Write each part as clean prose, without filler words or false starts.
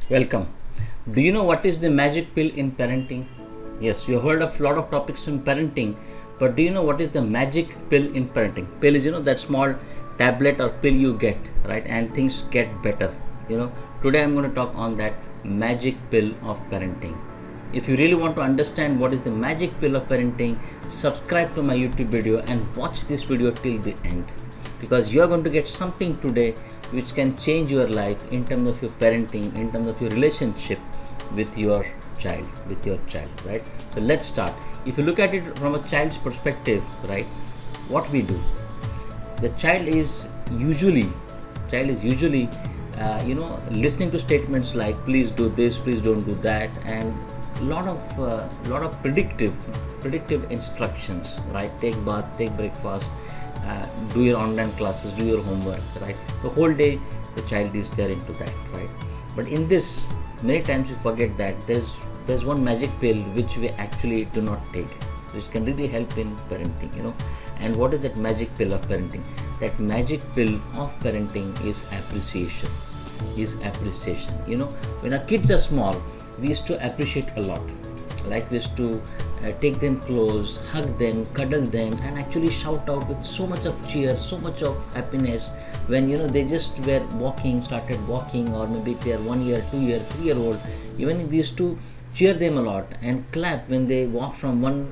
Welcome. Do you know what is the magic pill in parenting? Yes, you heard of a lot of topics in parenting, but do you know what is the magic pill in parenting? Pill is that small tablet or pill you get, right? And things get better. Today I'm going to talk on that magic pill of parenting. If you really want to understand what is the magic pill of parenting, subscribe to my YouTube video and watch this video till the end, because you are going to get something today which can change your life in terms of your parenting, in terms of your relationship with your child, right? So let's start. If you look at it from a child's perspective, right, what we do, the child is usually listening to statements like please do this, please don't do that, and lot of predictive instructions, right? Take bath, take breakfast, do your online classes, do your homework, right? The whole day the child is there into that, right? But in this, many times we forget that there's one magic pill which we actually do not take, which can really help in parenting. And what is that magic pill of parenting? That magic pill of parenting is appreciation. When our kids are small, we used to appreciate a lot. Like we used to take them close, hug them, cuddle them, and actually shout out with so much of cheer, so much of happiness when they just were started walking, or maybe they are 1 year, 2 year, 3 year old. Even we used to cheer them a lot and clap when they walk from one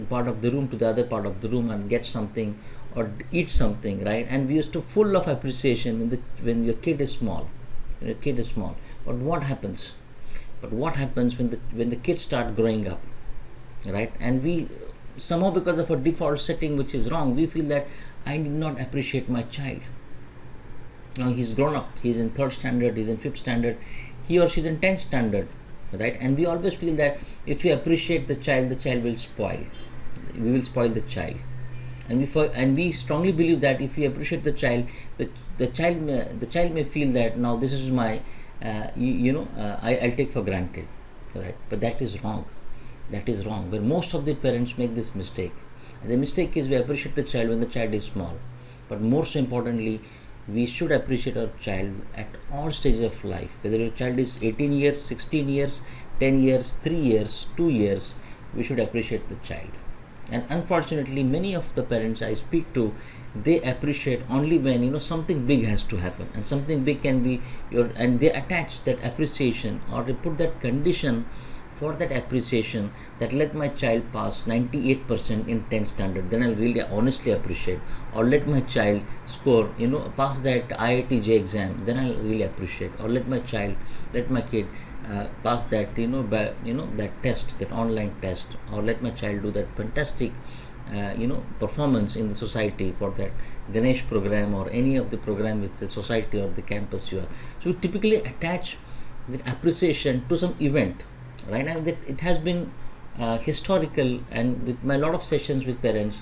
part of the room to the other part of the room and get something or eat something, right? And we used to full of appreciation when your kid is small. But what happens? When the kids start growing up, right? And we somehow, because of a default setting which is wrong, we feel that I did not appreciate my child. Now he's grown up, he's in third standard, he's in fifth standard, he or she's in 10th standard, right? And we always feel that if we appreciate the child will spoil. We will spoil the child. And we strongly believe that if we appreciate the child, the child may feel that now this is my I'll take for granted, right? But that is wrong. Where most of the parents make this mistake. And the mistake is we appreciate the child when the child is small, but most importantly, we should appreciate our child at all stages of life. Whether your child is 18 years, 16 years, 10 years, 3 years, 2 years, we should appreciate the child. And unfortunately, many of the parents I speak to, they appreciate only when something big has to happen, and something big can be and they attach that appreciation, or they put that condition for that appreciation, that let my child pass 98% in 10th standard, then I'll really honestly appreciate. Or let my child score pass that IIT-J exam, then I'll really appreciate. Or let my kid pass that that test, that online test. Or let my child do that fantastic performance in the society for that Ganesh program, or any of the program with the society or the campus you are. So we typically attach the appreciation to some event, right? And that it has been historical, and with my lot of sessions with parents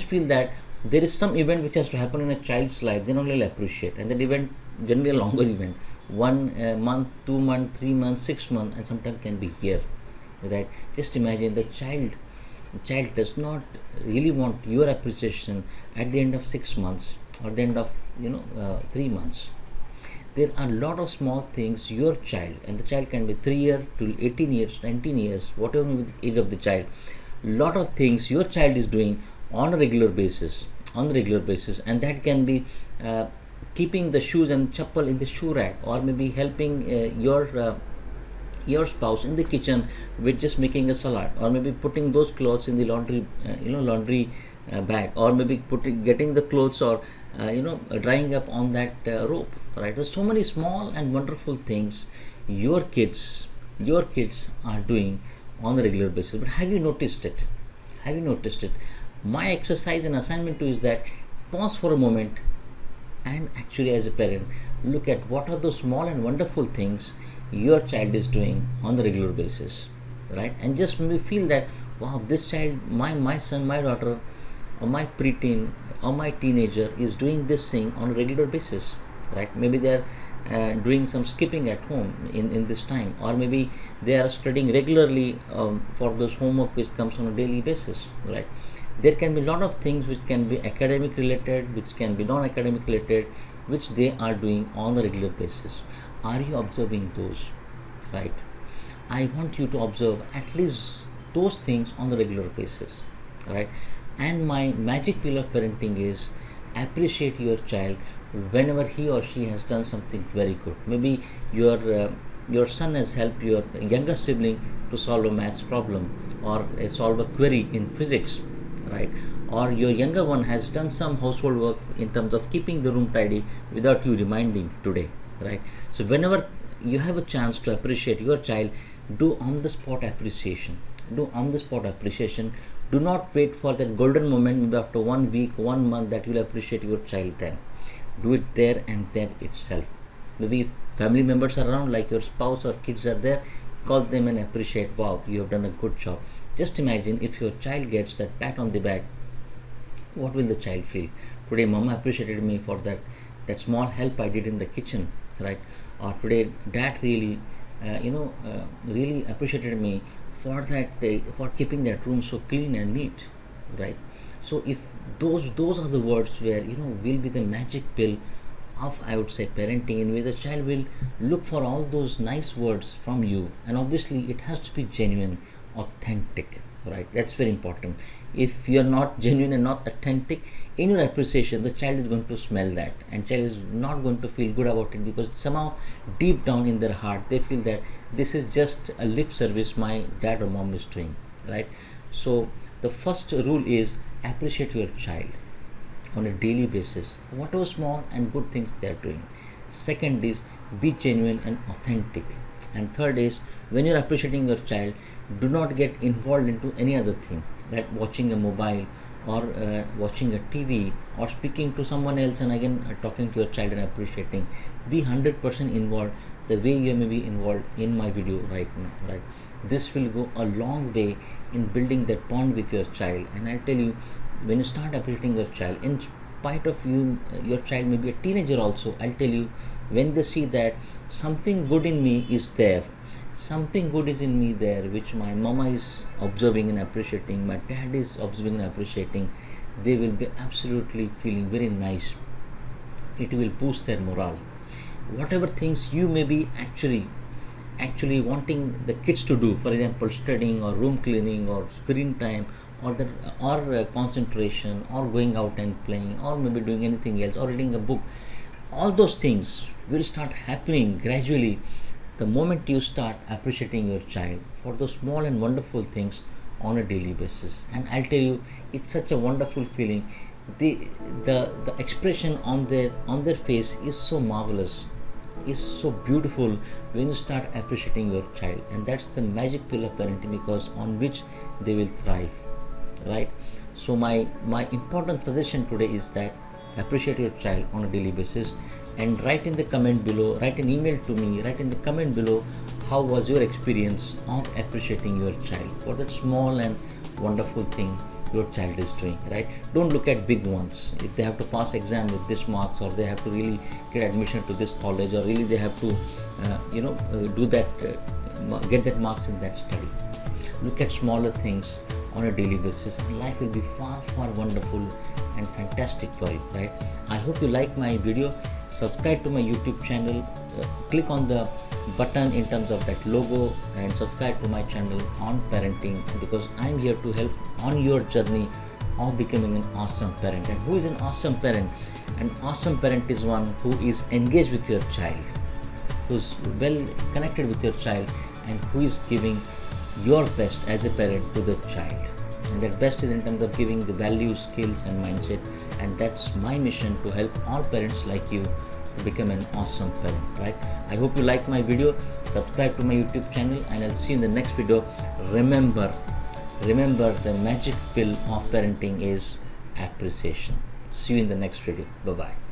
feel that there is some event which has to happen in a child's life, then only I'll appreciate. And that event, generally a longer event, 1 month, 2 months, 3 months, 6 months, and sometimes can be year, right? Just imagine the child does not really want your appreciation at the end of 6 months, or the end of 3 months. There are a lot of small things your child, and the child can be 3 years to 18 years, 19 years, whatever may be the age of the child, lot of things your child is doing on a regular basis, and that can be keeping the shoes and chappal in the shoe rack, or maybe helping your spouse in the kitchen with just making a salad, or maybe putting those clothes in the laundry bag, or maybe getting the clothes, or drying up on that rope, right? There's so many small and wonderful things your kids are doing on a regular basis. But have you noticed it? My exercise and assignment to you is that pause for a moment, and actually, as a parent, look at what are those small and wonderful things your child is doing on a regular basis, right? And just maybe feel that, wow, this child, my son, my daughter, or my preteen, or my teenager is doing this thing on a regular basis, right? Maybe they are doing some skipping at home in this time, or maybe they are studying regularly for those homework which comes on a daily basis, right? There can be a lot of things which can be academic related, which can be non-academic related, which they are doing on a regular basis. Are you observing those? Right? I want you to observe at least those things on a regular basis. Right? And my magic pill of parenting is appreciate your child whenever he or she has done something very good. Maybe your son has helped your younger sibling to solve a maths problem, or solve a query in physics, right? Or your younger one has done some household work in terms of keeping the room tidy without you reminding today, right? So whenever you have a chance to appreciate your child, do on the spot appreciation. Do on the spot appreciation. Do not wait for that golden moment, maybe after 1 week, 1 month, that you'll appreciate your child then. Do it there and there itself. Maybe if family members are around, like your spouse or kids are there, call them and appreciate, wow, you have done a good job. Just imagine if your child gets that pat on the back, what will the child feel? Today mama appreciated me for that small help I did in the kitchen, right? Or today dad really really appreciated me for that for keeping that room so clean and neat, right? So if those are the words where will be the magic pill of, I would say, parenting, in which the child will look for all those nice words from you, and obviously it has to be genuine, authentic, right? That's very important. If you're not genuine and not authentic in your appreciation, the child is going to smell that, and child is not going to feel good about it, because somehow deep down in their heart they feel that this is just a lip service my dad or mom is doing, right? So the first rule is appreciate your child on a daily basis, whatever small and good things they are doing. Second is be genuine and authentic. And third is, when you're appreciating your child, do not get involved into any other thing, like watching a mobile, or watching a TV, or speaking to someone else and again talking to your child and appreciating. Be 100% involved the way you may be involved in my video right now, right? This will go a long way in building that bond with your child. And I'll tell you, when you start appreciating your child, in spite of you, your child may be a teenager also, I'll tell you, when they see that something good in me is there, something good is in me there, which my mama is observing and appreciating, my dad is observing and appreciating, they will be absolutely feeling very nice. It will boost their morale. Whatever things you may be actually wanting the kids to do, for example studying or room cleaning or screen time, or concentration, or going out and playing, or maybe doing anything else, or reading a book, all those things will start happening gradually the moment you start appreciating your child for those small and wonderful things on a daily basis. And I'll tell you, it's such a wonderful feeling. The expression on their face is so marvelous, is so beautiful when you start appreciating your child. And that's the magic pill of parenting, because on which they will thrive, right? So my important suggestion today is that appreciate your child on a daily basis, and write in the comment below, write an email to me, write in the comment below, how was your experience of appreciating your child for that small and wonderful thing your child is doing, right? Don't look at big ones. If they have to pass exam with this marks, or they have to really get admission to this college, or really they have to do that, get that marks in that study. Look at smaller things on a daily basis, and life will be far wonderful and fantastic for you, right? I hope you like my video. Subscribe to my YouTube channel, click on the button in terms of that logo, and subscribe to my channel on parenting, because I'm here to help on your journey of becoming an awesome parent. And who is an awesome parent? An awesome parent is one who is engaged with your child, who's well connected with your child, and who is giving your best as a parent to the child. And that best is in terms of giving the values, skills and mindset. And that's my mission, to help all parents like you to become an awesome parent, right? I hope you like my video. Subscribe to my YouTube channel, and I'll see you in the next video. Remember, the magic pill of parenting is appreciation. See you in the next video. Bye-bye.